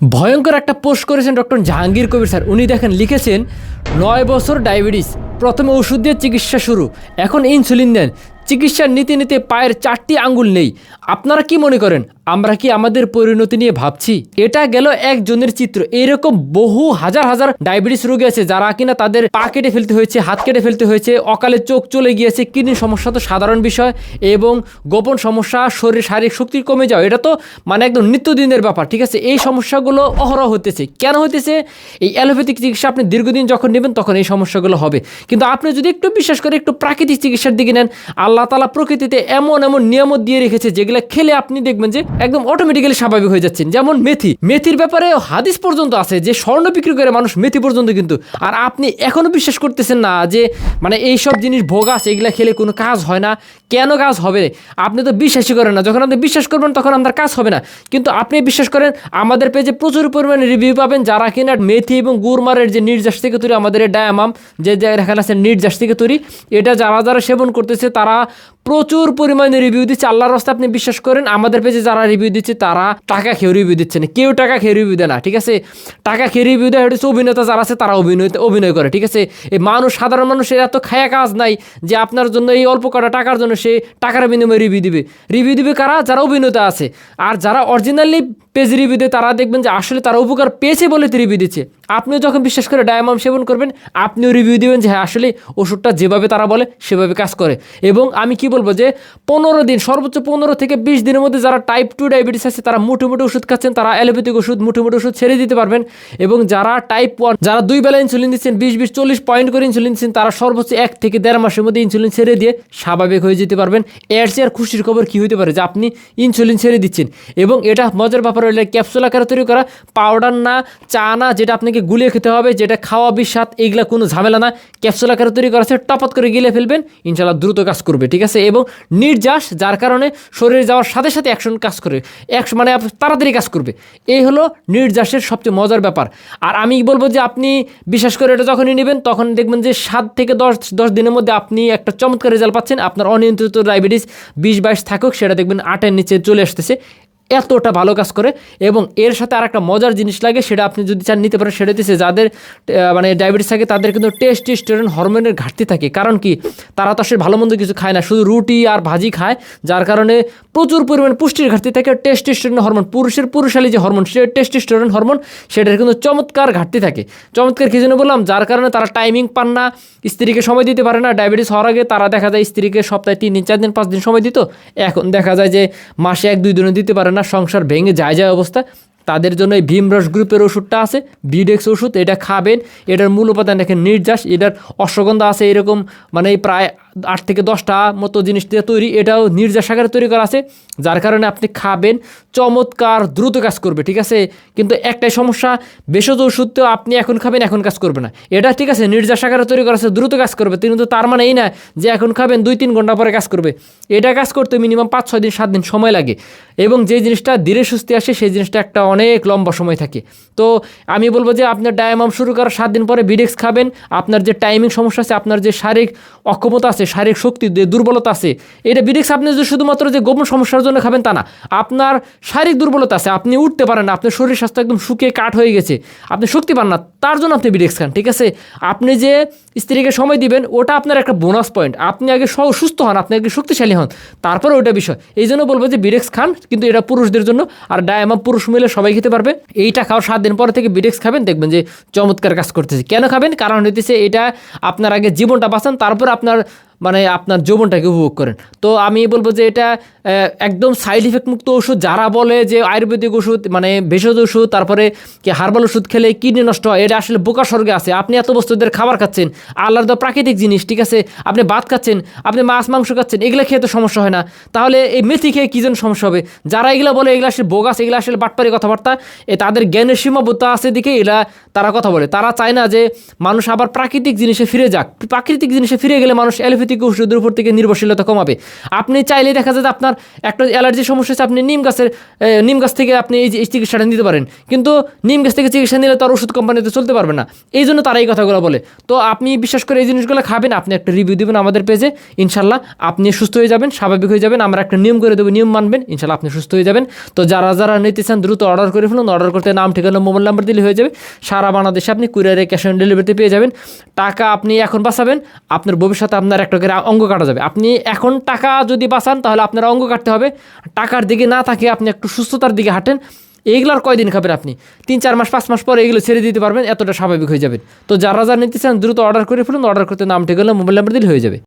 ভয়ঙ্কর একটা পোস্ট করেছেন ডক্টর জাহাঙ্গীর কবির স্যার। উনি দেখেন লিখেছেন 9 বছর ডায়াবেটিস, প্রথমে ওষুধ দিয়ে চিকিৎসা শুরু, এখন ইনসুলিন দেন, চিকিৎসার নীতি নিতে পায়ের 4টি আঙ্গুল নেই। আপনারা কি মনে করেন আমরা কি আমাদের পরিণতি নিয়ে ভাবছি? এটা গেল একজনের চিত্র। এইরকম বহু হাজার হাজার ডায়াবেটিস রোগী আছে যারা কিনা তাদের পা কেটে ফেলতে হয়েছে, হাত কেটে ফেলতে হয়েছে, অকালে চোখ চলে গিয়েছে, কিডনির সমস্যা তো সাধারণ বিষয়, এবং গোপন সমস্যা, শরীর শারীরিক শক্তি কমে যাওয়া, এটা তো মানে একদম নিত্যদিনের ব্যাপার। ঠিক আছে, এই সমস্যাগুলো অহরহ হতেছে। কেন হতেছে? এই অ্যালোপ্যাথিক চিকিৎসা আপনি দীর্ঘদিন যখন নেবেন তখন এই সমস্যাগুলো হবে। কিন্তু আপনি যদি একটু বিশ্বাস করে একটু প্রাকৃতিক চিকিৎসার দিকে নেন, আল্লাহ তাআলা প্রকৃতিতে এমন এমন নিয়ামত দিয়ে রেখেছে যেগুলো খেলে আপনি দেখবেন যে একদম অটোমেটিক্যালি স্বাভাবিক হয়ে যাচ্ছেন। যেমন মেথির ব্যাপারে হাদিস পর্যন্ত আছে যে স্বর্ণ বিক্রি করে মানুষ মেথি পর্যন্ত, কিন্তু আর আপনি এখনো বিশ্বাস করতেছেন না যে মানে এইসব জিনিস ভোগাস, এগুলা খেলে কোনো কাজ হয় না। কেন কাজ হবে? আপনি তো বিশ্বাসই করেন না। যখন আপনি বিশ্বাস করবেন তখন আপনার কাজ হবে না। কিন্তু আপনি বিশ্বাস করেন, আমাদের পেজে প্রচুর পরিমাণে রিভিউ পাবেন যারা কিনা মেথি এবং গুড়মারের যে নির্যাস থেকে তৈরি, আমাদের এই ডায়ামাম যে দেখা যাচ্ছে নির্যাস থেকে তৈরি, এটা যারা যারা সেবন করতেছে তারা প্রচুর পরিমাণে রিভিউ দিচ্ছে। আল্লাহর রাস্তায় আপনি বিশ্বাস করেন, আমাদের পেজে যারা রিভিউ দিচ্ছে তারা টাকা খেয়ে রিভিউ দিচ্ছে না। কেউ টাকা খেয়ে রিভিউ দেয় না। ঠিক আছে, টাকা খেয়ে রিভিউ দেয় হচ্ছে অভিনেতা যারা আছে তারা অভিনয় করে। ঠিক আছে, এই মানুষ, সাধারণ মানুষের এত খায়া কাজ নাই যে আপনার জন্য এই অল্প কটা টাকার জন্য সে টাকার বিনিময়ে রিভিউ দিবে কারা? যারা অভিনেতা আছে। আর যারা অরিজিনালি পেজ রিভিউ দেয় তারা দেখবেন যে আসলে তারা উপকার পেয়েছে বলে রিভিউ দিচ্ছে। আপনিও যখন বিশ্বাস করে ডায়ামাম সেবন করবেন, আপনিও রিভিউ দিবেন যে হ্যাঁ আসলে ওষুধটা যেভাবে তারা বলে সেভাবে কাজ করে। এবং আমি কি বলবো যে 15 দিন, সর্বোচ্চ 15 থেকে 20 দিনের মধ্যে যারা টাইপ 2 ডায়াবেটিস আছে তারা মুঠো ওষুধ খাচ্ছেন, তারা অ্যালোপ্যাথিক ওষুধ মুঠো ওষুধ ছেড়ে দিতে পারবেন। এবং যারা টাইপ 1, যারা 2 বেলা ইনসুলিন দিচ্ছেন, 20-40 পয়েন্ট করে ইনসুলিন দিচ্ছেন, তারা সর্বোচ্চ 1 থেকে 1.5 মাসের মধ্যে ইনসুলিন ছেড়ে দিয়ে স্বাভাবিক হয়ে যেতে পারবেন। এর চেয়ে আর খুশির খবর কি হতে পারে যে আপনি ইনসুলিন ছেড়ে দিচ্ছেন। এবং এটা মজার ব্যাপার হলে ক্যাপসুল আকারে তৈরি করা, পাউডার না, চা না, যেটা আপনাকে গুলিয়ে খেতে হবে, যেটা খাওয়া বিস্বাদ, এইগুলা কোনো ঝামেলা না। ক্যাপসুল আকারে তৈরি করা আছে, টপাত করে গিলে ফেলবেন, ইনশাল্লাহ দ্রুত কাজ করবে। ঠিক আছে, এবং নির্যাস, যার কারণে শরীরে যাওয়ার সাথে সাথে অ্যাকশন কাজ করে, মানে তাড়াতাড়ি কাজ করবে। এই হলো নির্যাসের সবচেয়ে মজার ব্যাপার। আর আমি বলবো যে আপনি বিশেষ করে এটা যখনই নেবেন তখন দেখবেন যে 7 থেকে 10 দিনের মধ্যে আপনি একটা চমৎকার রেজাল্ট পাচ্ছেন। আপনার অনিয়ন্ত্রিত ডায়াবেটিস 20-22 থাকুক, সেটা দেখবেন 8-এর নিচে চলে আসতেছে। এতটা ভালো কাজ করে। এবং এর সাথে আর একটা মজার জিনিস লাগে, সেটা আপনি যদি চান নিতে পারেন। সেটা হচ্ছে যাদের মানে ডায়াবেটিস থাকে তাদের কিন্তু টেস্টোস্টেরন হরমোনের ঘাটতি থাকে। কারণ কি, তারা তো আসলে ভালো মন্দ কিছু খায় না, শুধু রুটি আর ভাজি খায়, যার কারণে প্রচুর পরিমাণে পুষ্টির ঘাটতি থাকে। টেস্টোস্টেরন হরমোন, পুরুষালী যে হরমোন, সে টেস্টোস্টেরন হরমোন, সেটার কিন্তু চমৎকার ঘাটতি থাকে। চমৎকার কী জন্য বললাম? যার কারণে তারা টাইমিং পান না, স্ত্রীকে সময় দিতে পারে না। ডায়াবেটিস হওয়ার আগে তারা দেখা যায় স্ত্রীকে সপ্তাহে 3 দিন 4 দিন 5 দিন সময় দিত, এখন দেখা যায় যে মাসে 1-2 দিনও দিতে পারে না, সংসার ভেঙে যায় অবস্থা। তাদের জন্য এই ভীমরস গ্রুপের ওষুধটা আছে, বিডেক্স ওষুধ, এটা খাবেন। এটার মূল উপাদান দেখেন নির্যাস, এটার অশ্বগন্ধা আছে এরকম মানে প্রায় 8 থেকে 10টা মতো জিনিস দিয়ে তৈরি। এটাও নির্যাস আকারে তৈরি করা আছে, যার কারণে আপনি খাবেন, চমৎকার দ্রুত কাজ করবে। ঠিক আছে, কিন্তু একটাই সমস্যা, ভেষজ ওষুধ তো আপনি এখন খাবেন, এখন কাজ করবে না। এটা ঠিক আছে, নির্যাস আকারে তৈরি করা আছে, দ্রুত কাজ করবে, কিন্তু তার মানে এই না যে এখন খাবেন 2-3 ঘন্টা পরে কাজ করবে। এটা কাজ করতে মিনিমাম 5-6 দিন 7 দিন সময় লাগে। এবং যে জিনিসটা ধীরে সুস্থে আসে সেই জিনিসটা একটা অনেক লম্বা সময় থাকে। তো আমি বলবো যে আপনার ডায়ামাম শুরু করার 7 দিন পরে বিডেক্স খাবেন। আপনার যে টাইমিং সমস্যা আছে, আপনার যে শারীরিক অক্ষমতা আছে, শারীরিক শক্তি যে দুর্বলতা আছে, এটা বিডেক্স আপনি যে শুধুমাত্র যে গোপন সমস্যার জন্য খাবেন তা না। আপনার শারীরিক দুর্বলতা আছে, আপনি উঠতে পারেন না, আপনার শরীর স্বাস্থ্য একদম শুকিয়ে কাঠ হয়ে গেছে, আপনি শক্তি পান না, তার জন্য আপনি বিডেক্স খান। ঠিক আছে, আপনি যে স্ত্রীকে সময় দিবেন ওটা আপনার একটা বোনাস পয়েন্ট। আপনি আগে সুস্থ হন, আপনি আগে শক্তিশালী হন, তারপরে ওইটা বিষয়। এই জন্য বলবো যে বিডেক্স খান, কিন্তু এটা পুরুষদের জন্য। আর ডায়ামাম পুরুষ মহিলা সবাই খেতে পারবে। এইটা খাওয়ার 7 দিন পরে থেকে বিডেক্স খাবেন, দেখবেন যে চমৎকার কাজ করতেছে। কেন খাবেন? কারণ হইতেছে এটা আপনার আগে জীবনটা বাঁচান, তারপর আপনার মানে আপনার যৌবনটাকে উপভোগ করেন। তো আমি বলবো যে এটা একদম সাইড ইফেক্ট মুক্ত ওষুধ। যারা বলে যে আয়ুর্বেদিক ওষুধ মানে ভেষজ ওষুধ, তারপরে কি হার্বাল ওষুধ খেলে কিডনি নষ্ট হয়, এটা আসলে বোকা স্বর্গে আছে। আপনি এত বস্তুদের খাবার খাচ্ছেন, আল্লাহর দেওয়া প্রাকৃতিক জিনিস। ঠিক আছে, আপনি ভাত খাচ্ছেন, আপনি মাছ মাংস খাচ্ছেন, এগুলো খেয়ে তো সমস্যা হয় না, তাহলে এই মেথি খেয়ে কী জন্য সমস্যা হবে? যারা এগুলো বলে এগুলো আসলে বোগাস, এগুলো আসলে বাটপারি কথাবার্তা। তাদের জ্ঞানের সীমাবদ্ধতা আছে দিকে এরা তারা কথা বলে। তারা চায় না যে মানুষ আবার প্রাকৃতিক জিনিসে ফিরে যাক। প্রাকৃতিক জিনিসে ফিরে গেলে মানুষ অ্যালোপ্যাথিক হোমিওপ্যাথিক ওষুধের উপর থেকে নির্ভরশীলতা কমাবে। আপনি চাইলে দেখা যায় যে আপনার একটা অ্যালার্জির সমস্যা আছে, আপনি নিম গাছ থেকে আপনি এই চিকিৎসাটা নিতে পারেন, কিন্তু নিম গাছ থেকে চিকিৎসা নিলে তো আর ওষুধ কোম্পানিতে চলতে পারবে না। এই জন্য তারা এই কথাগুলো বলে। তো আপনি বিশ্বাস করে এই জিনিসগুলো খাবেন, আপনি একটা রিভিউ দেবেন আমাদের পেজে, ইনশাল্লাহ আপনি সুস্থ হয়ে যাবেন, স্বাভাবিক হয়ে যাবেন। আমরা একটা নিয়ম করে দেবো, নিয়ম মানবেন, ইনশাল্লাহ আপনি সুস্থ হয়ে যাবেন। তো যারা নিতে চান দ্রুত অর্ডার করে ফেলুন। অর্ডার করতে নাম, ঠিকানা, মোবাইল নাম্বার দিলে হয়ে যাবে। সারা বাংলাদেশে আপনি কুরিয়ারে ক্যাশ অন ডেলিভারিতে পেয়ে যাবেন। টাকা আপনি এখন বাঁচাবেন, আপনার ভবিষ্যতে আপনার একটা করে অঙ্গ কাটা যাবে। আপনি এখন টাকা যদি বাঁচান তাহলে আপনার অঙ্গ কাটতে হবে। টাকার দিকে না থাকে আপনি একটু সুস্থতার দিকে হাঁটেন। এইগুলোর কয়দিন খাবেন আপনি? 3-4 মাস 5 মাস পরে এগুলো ছেড়ে দিতে পারবেন, এতটা স্বাভাবিক হয়ে যাবেন। তো যারা নিতে চান দ্রুত অর্ডার করে ফেলুন। অর্ডার করতে নাম, ঠিকানা, মোবাইল নাম্বার দিলে হয়ে যাবে।